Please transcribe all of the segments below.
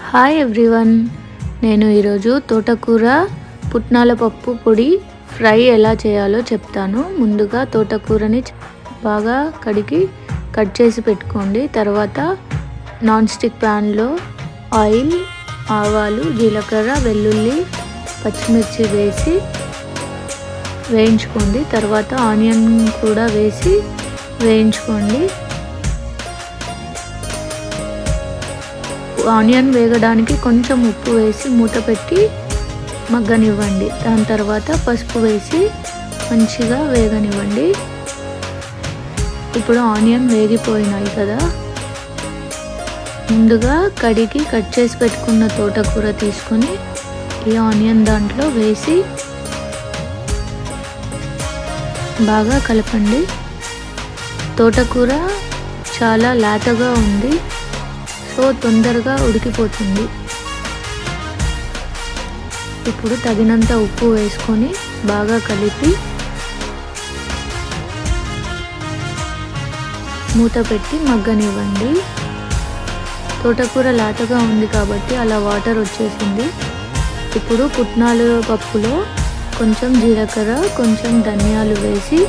Hi everyone, నేను ఈరోజు తోటకూర పుట్నాల పప్పు పొడి ఫ్రై ఎలా చేయాలో చెప్తాను. ముందుగా తోటకూరని బాగా కడిగి కట్ చేసి పెట్టుకోండి. తర్వాత నాన్ స్టిక్ ప్యాన్లో ఆయిల్, ఆవాలు, జీలకర్ర, వెల్లుల్లి, పచ్చిమిర్చి వేసి వేయించుకోండి. తర్వాత ఆనియన్ కూడా వేసి వేయించుకోండి. ఆనియన్ వేగడానికి కొంచెం ఉప్పు వేసి మూత పెట్టి మగ్గనివ్వండి. దాని తర్వాత పసుపు వేసి మంచిగా వేగనివ్వండి. ఇప్పుడు ఆనియన్ వేగిపోయినాయి కదా, ముందుగా కడిగి కట్ చేసి పెట్టుకున్న తోటకూర తీసుకొని ఈ ఆనియన్ దాంట్లో వేసి బాగా కలపండి. తోటకూర చాలా లేతగా ఉంది, సో తొందరగా ఉడికిపోతుంది. ఇప్పుడు తగినంత ఉప్పు వేసుకొని బాగా కలిపి మూత పెట్టి మగ్గనివ్వండి. తోటకూర లేతగా ఉంది కాబట్టి అలా వాటర్ వచ్చేసింది. ఇప్పుడు పుట్నాల పప్పులో కొంచెం జీలకర్ర, కొంచెం ధనియాలు వేసి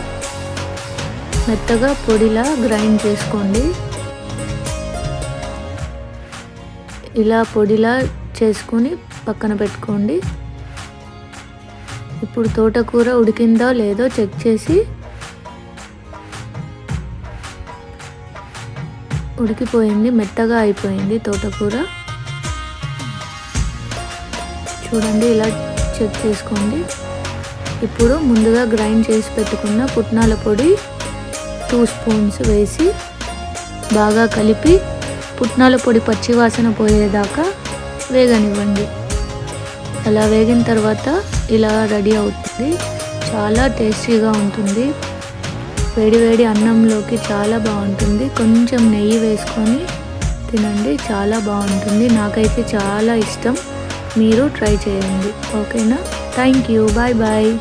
మెత్తగా పొడిలా గ్రైండ్ చేసుకోండి. ఇలా పొడిలా చేసుకొని పక్కన పెట్టుకోండి. ఇప్పుడు తోటకూర ఉడికిందో లేదో చెక్ చేసి ఉడికిపోయింది, మెత్తగా అయిపోయింది తోటకూర. చూడండి, ఇలా చెక్ చేసుకోండి. ఇప్పుడు ముందుగా గ్రైండ్ చేసి పెట్టుకున్న పుట్నాల పొడి 2 స్పూన్స్ వేసి బాగా కలిపి పుట్నాల పొడి పచ్చివాసన పోయేదాకా వేగనివ్వండి. అలా వేగిన తర్వాత ఇలా రెడీ అవుతుంది. చాలా టేస్టీగా ఉంటుంది. వేడి వేడి అన్నంలోకి చాలా బాగుంటుంది. కొంచెం నెయ్యి వేసుకొని తినండి, చాలా బాగుంటుంది. నాకైతే చాలా ఇష్టం. మీరు ట్రై చేయండి. ఓకేనా? Thank you. Bye bye.